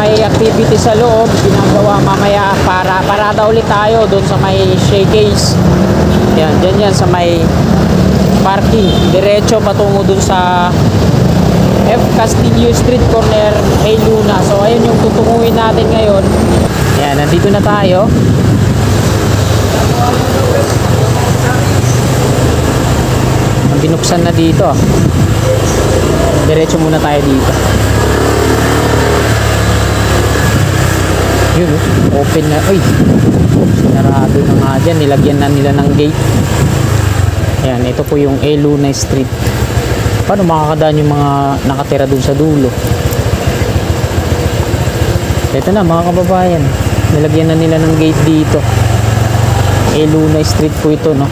may activity sa loob, ginagawa mamaya para parada ulit tayo doon sa may showcase. Yan, dyan yan sa may parking. Diretso patungo doon sa F. Castillo Street, corner A. Luna. So ayun yung tutunguhin natin ngayon. Yan, nandito na tayo. Ang binuksan na dito. Diretso muna tayo dito. Yun, open na. Ay, sinarado na nga dyan. Nilagyan na nila ng gate. Ayan, ito po yung A. Luna Street. Paano makakadaan yung mga nakatira dun sa dulo? Ito na mga kababayan. Nilagyan na nila ng gate dito. A. Luna Street po ito, no?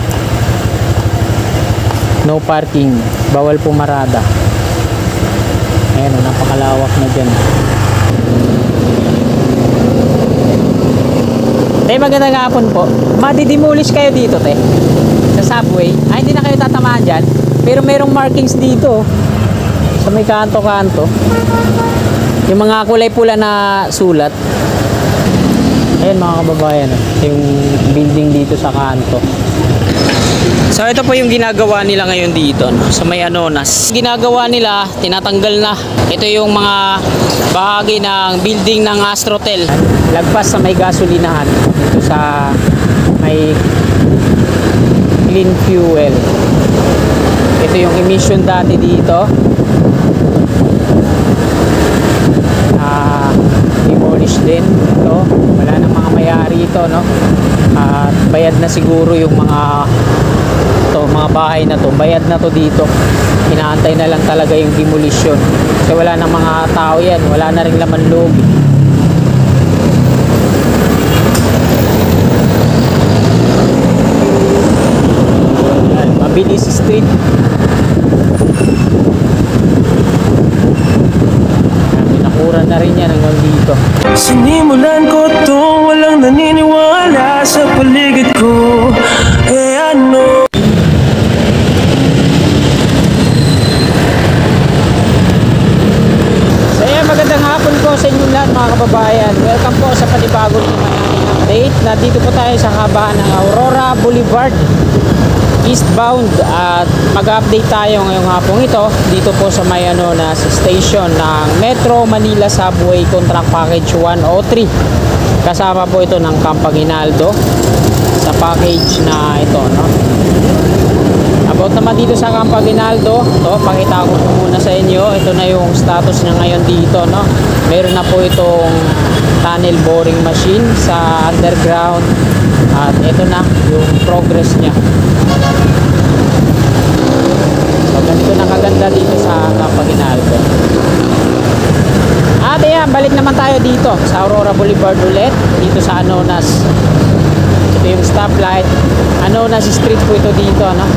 No parking. Bawal pumarada. Ayan, napakalawak na dyan. Te, magandang hapon po. Madidemolish kayo dito, te? Sa subway. Ay, hindi na kayo tatamaan dyan. Pero merong markings dito. Sa may kanto-kanto. Yung mga kulay pula na sulat. Ayan mga kababayan. Yung building dito sa kanto. So ito po yung ginagawa nila ngayon dito, no? Sa may Anonas. Ginagawa nila, tinatanggal na. Ito yung mga bahagi ng building ng Astrotel. Lagpas sa may gasolinahan. Dito sa may clean fuel. Ito yung emission dati dito. Demolish din. Ito. Wala nang mga mayari ito, no? At bayad na siguro yung mga mga bahay na to, bayad na to dito. Inaantay na lang talaga yung demolition kasi wala na mga tao yan, wala na rin laman loob. Mabilis Street. Nakuran na rin yan hanggang dito. Sinimulan ko to, walang naniniwala sa paligid ko. Ano? Magandang hapon po sa inyo lahat mga kababayan. Welcome po sa panibagong update. Nandito po tayo sa kahabaan ng Aurora Boulevard eastbound at mag-update tayo ngayong hapong ito dito po sa may Anonas station ng Metro Manila Subway Contract Package 103. Kasama po ito ng Camp Aguinaldo sa package na ito, no? About naman dito sa Camp Aguinaldo, to pakita ko muna sa inyo. Ito na yung status niya ngayon dito, no? Meron na po itong tunnel boring machine sa underground at ito na yung progress niya. So ganito na kaganda dito sa Camp Aguinaldo. At ayan, balik naman tayo dito sa Aurora Boulevard ulit, dito sa Anonas. Ito yung stoplight. Anonas Street po ito dito, no?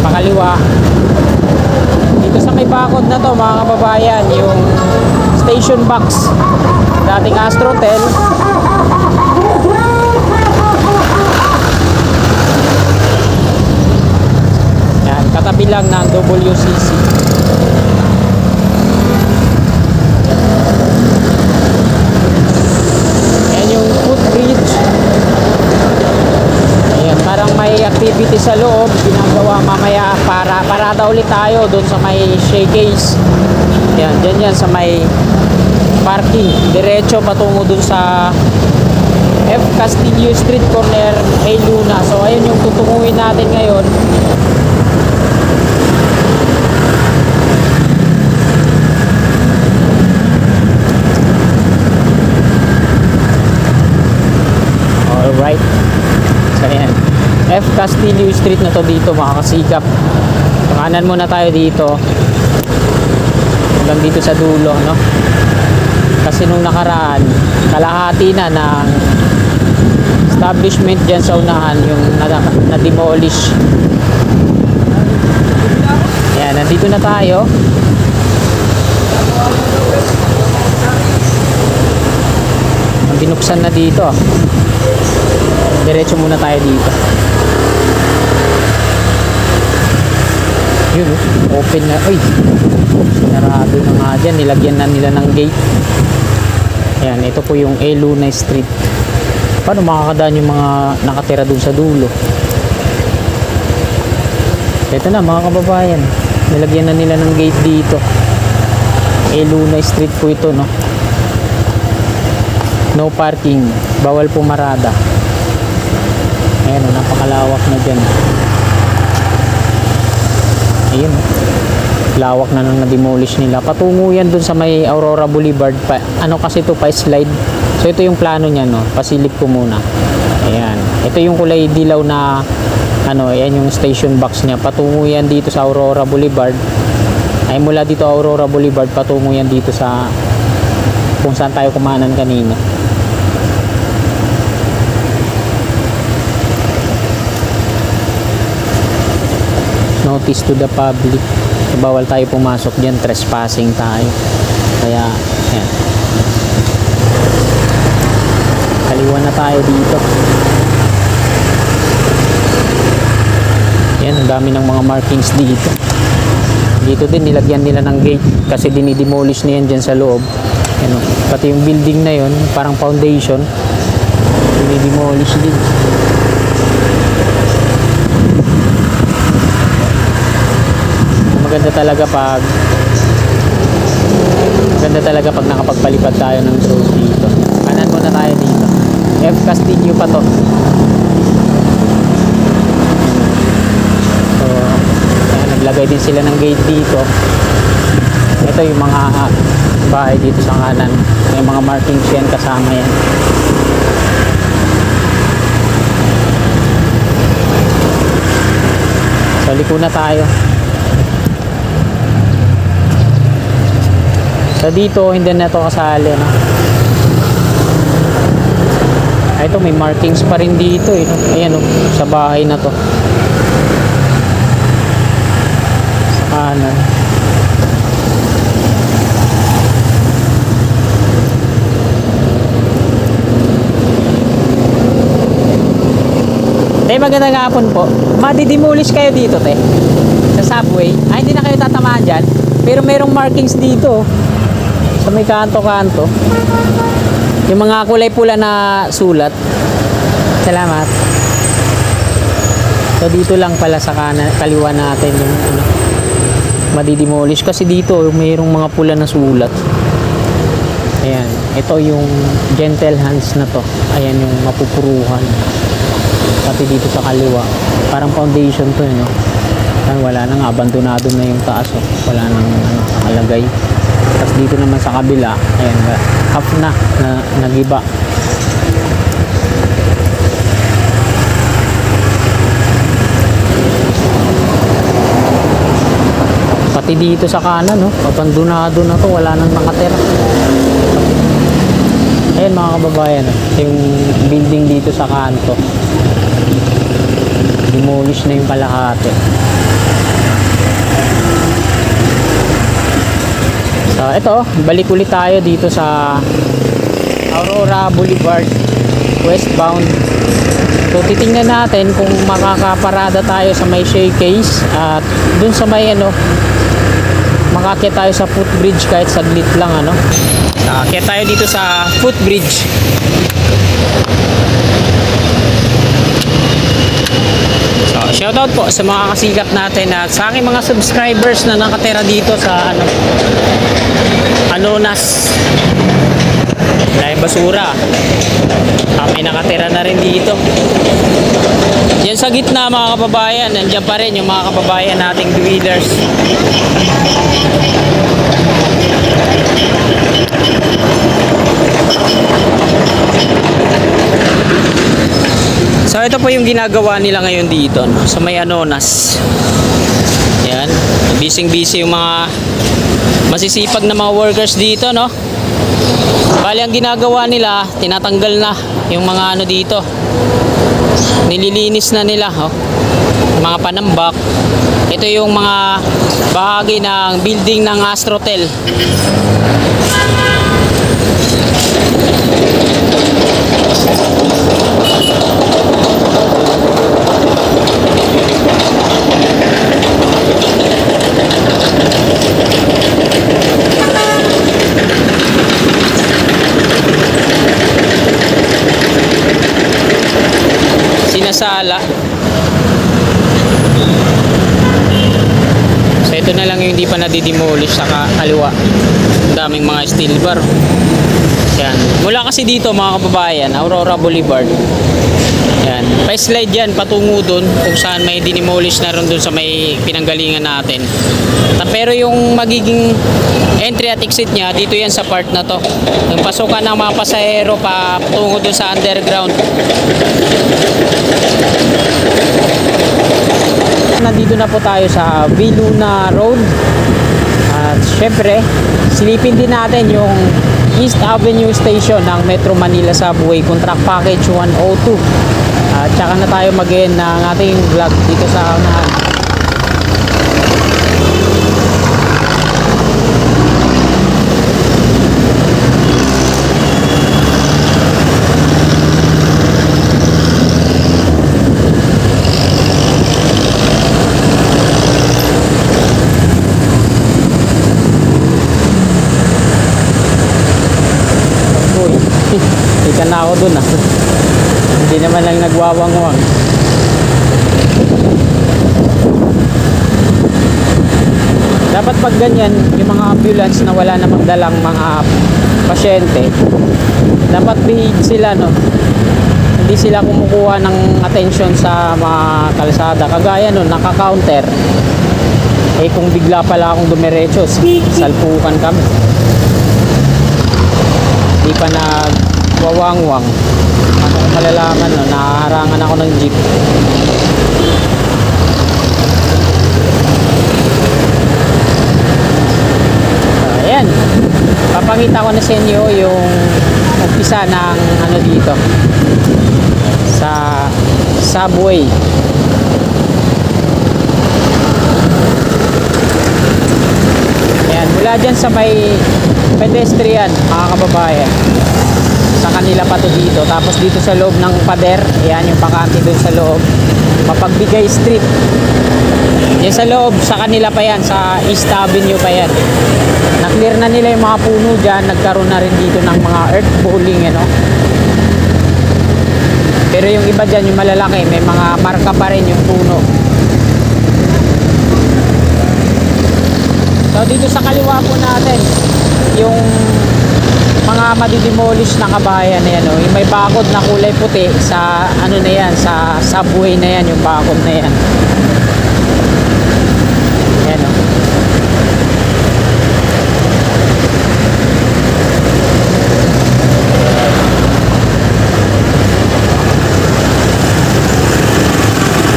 Pakaliwa. Dito sa may bakod na to mga kababayan, yung station box dating Astrotel. Yan, katabi lang ng WCC. Yan yung footbridge. Parang may activity sa loob, ginagawa mamaya para parada ulit tayo doon sa may showcase. Yan, dyan yan sa may parking. Diretso patungo doon sa F. Castillo Street, corner A. Luna. So ayun yung tutunguhin natin ngayon. Alright. So yan, F. Castillo Street na to dito mga kasikap. Kanan muna tayo dito hanggang dito sa dulo, no? Kasi nung nakaraan kalahati na ng establishment dyan sa unahan yung na-demolish. Yan, nandito na tayo. Ang binuksan na dito. Diretso muna tayo dito. Yun, open na. Ay, sinarado na nga dyan. Nilagyan na nila ng gate. Ayan, ito po yung Luna Street. Paano makakadaan yung mga nakatira dun sa dulo? Ito na mga kababayan, nilagyan na nila ng gate dito. Luna Street po ito, no? No parking, bawal pumarada. Ayan, napakalawak na dyan. Ayun, lawak na nang na-demolish nila. Patungo yan dun sa may Aurora Boulevard pa. Ano kasi ito, pa slide. So ito yung plano niya, no? Pasilip ko muna. Ayan, ito yung kulay dilaw na ano, ayan yung station box niya. Patungo yan dito sa Aurora Boulevard. Ay mula dito Aurora Boulevard, patungo yan dito sa kung saan tayo kumanan kanina. Notice to the public, so, bawal tayo pumasok dyan, trespassing tayo, kaya ayan, kaliwa na tayo dito. Yan, ang dami ng mga markings dito. Dito din nilagyan nila ng gate kasi dinidemolish na yan dyan sa loob. Yan, pati yung building na yon, parang foundation, dinidemolish din. Maganda talaga pag nakapagpalipad tayo ng drone dito. Kanan muna tayo dito. F. Castillo pa to. So, ayan, naglagay din sila ng gate dito. Ito yung mga bahay dito sa kanan. May mga markings yan, kasama yan. So, liko na tayo. So dito hindi na ito kasali, no? Ito may markings pa rin dito, eh, no? Ayan, no? Sa bahay na to sa kanan. Te, magandang hapon po. Madidemolish kayo dito, te, sa subway. Ay, hindi na kayo tatamaan dyan, pero merong markings dito sa may kanto-kanto, yung mga kulay pula na sulat. Salamat. So dito lang pala sa kaliwa natin yung ano, madidemolish kasi dito mayroong mga pula na sulat. Ayan, ito yung gentle hands na to. Ayan yung mapupuruhan. Pati dito sa kaliwa, parang foundation to, no? Wala nang, abandonado na yung taas, oh. Wala nang ano, nakalagay. Tapos dito naman sa kabila, ayan, half na nagiba. Pati dito sa kanan, no, abandonado na to, wala nang nakatira. Ayan mga kababayan, yung building dito sa kanto, demolish na yung kalahati. So ito, balik ulit tayo dito sa Aurora Boulevard westbound. So titingnan natin kung makakaparada tayo sa may showcase at dun sa may ano, makaakyat tayo sa footbridge kahit saglit lang, ano. Aakyat tayo dito sa footbridge. So, shoutout po sa mga kasikat natin at sa aking mga subscribers na nakatira dito sa Anonas. Dahil basura. May nakatira na rin dito. Yan sa gitna mga kababayan, nandiyan pa rin yung mga kababayan nating dwellers. So ito po yung ginagawa nila ngayon dito, no? Sa may Anonas. Yan, busy yung mga masisipag na mga workers dito, no? Bali ang ginagawa nila, tinatanggal na yung mga ano dito. Nililinis na nila, oh. Mga panambak. Ito yung mga bahagi ng building ng Astrotel. sala. So ito na lang yung hindi pa nadidemolish sa kaliwa. Ang daming mga steel bar. Yan. Mula kasi dito mga kababayan, Aurora Boulevard. Yan. Pa-slide yan patungo dun kung saan may dinimolish na rin dun sa may pinanggalingan natin. Pero yung magiging entry at exit niya, dito yan sa part na to. Yung pasukan ng mga pasahero patungo dun sa underground. Nandito na po tayo sa Viluna Road. At syempre, silipin din natin yung East Avenue Station ng Metro Manila Subway Contract Package 102. At saka na tayo mag-end ng ating vlog dito sa unahan. Ikan na ako dun ah. Hindi naman lang nagwawangwang. Dapat pag ganyan, yung mga ambulance na wala namang dalang mga pasyente, dapat behave sila, no? Hindi sila kumukuha ng attention sa mga kalsada. Kagaya nun, naka-counter. Eh kung bigla pala akong dumiretso, salpukan kami. Di pa nagwawangwang. Ano kung malalaman, no? Naharangan ako ng jeep. Ayan. Papakita ko na sa inyo yung umpisa ng ano dito sa subway. Ayan. Mula dyan sa may pedestrian, mga kababayan, sa kanila pa to dito. Tapos dito sa loob ng pader, ayan yung pakante dun sa loob, Mapagbigay Street. Yan sa loob, sa kanila pa yan, sa East Avenue pa yan. Na-clear na nila yung mga puno dyan. Nagkaroon na rin dito ng mga earth falling, ano. Pero yung iba dyan, yung malalaki, may mga marka pa rin yung puno. So dito sa kaliwa po natin, yung mga madidemolish na kabahayan na yan, oh. Yung may bakod na kulay puti sa ano na yan, sa subway na yan, yung bakod na yan. Yan, oh.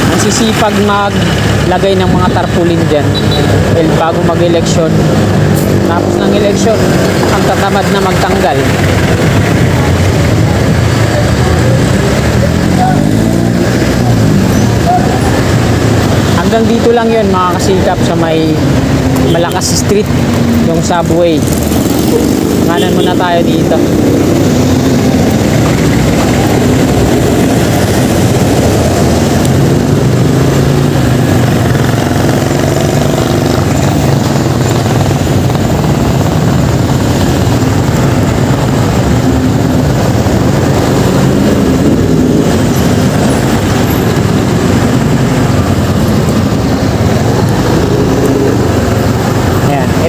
Ang sisipag maglagay ng mga tarpaulin dyan bago mag-eleksyon. Tapos ng eleksyon, ang tatamad na magtanggal. Hanggang dito lang yun, mga kasikap, sa may Malakas Street, yung subway. Nganan muna tayo dito.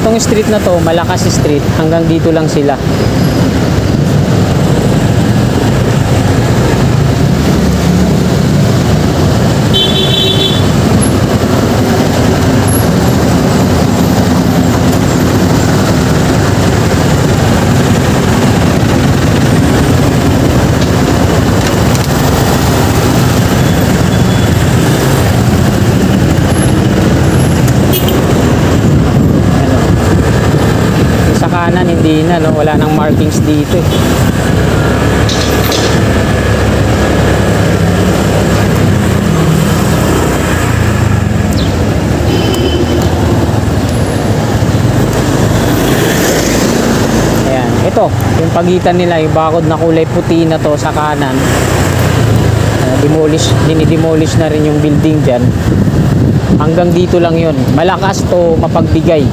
Itong street na to, Malakas Street, hanggang dito lang sila. Kanan hindi na, no? Wala nang markings dito eh. Ayan, ito yung pagitan nila, yung bakod na kulay puti na to sa kanan. Dinidemolish na rin yung building dyan. Hanggang dito lang yun. Malakas to Mapagbigay.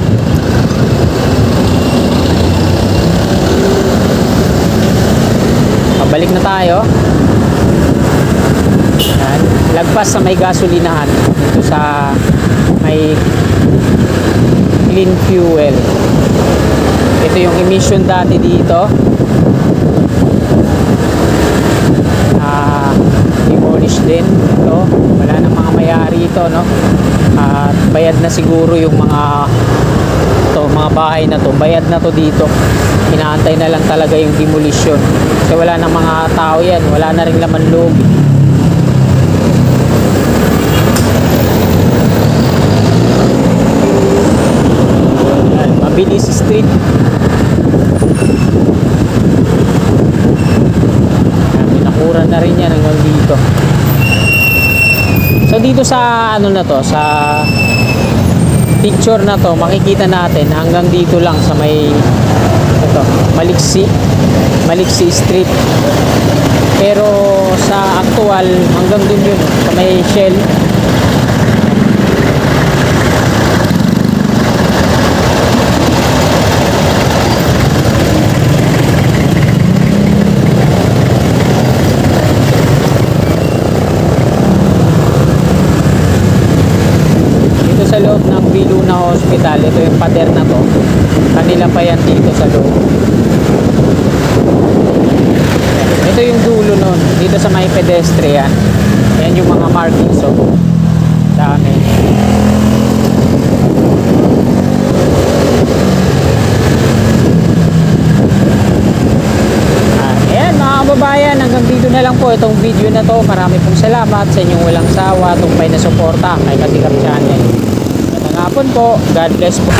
Balik na tayo. Yan. lagpas sa may gasolinahan dito sa may clean fuel. Ito yung emission dati dito. Demolish din ito. Wala na mga may-ari ito, no? At bayad na siguro yung mga bahay na to. Bayad na to dito. Inaantay na lang talaga yung demolition. Kasi wala na mga tao yan. Wala na rin laman loob. Mabilis Street. Binakura na rin yan hanggang dito. So dito sa ano na to, sa picture na to, makikita natin hanggang dito lang sa may ito, Maliksi Street. Pero sa actual hanggang dun yun sa may Shell. Sa loob ng Viluna Hospital, ito yung pader na to, kanila pa yan dito sa loob. Ito yung dulo nun, dito sa may pedestrian. Yan yung mga markings, so dami. Ayan mga kababayan, hanggang dito na lang po itong video na to. Marami pong salamat sa inyong walang sawa, tumpay na suporta kay Kasikap Channel. Hapon po. God bless po.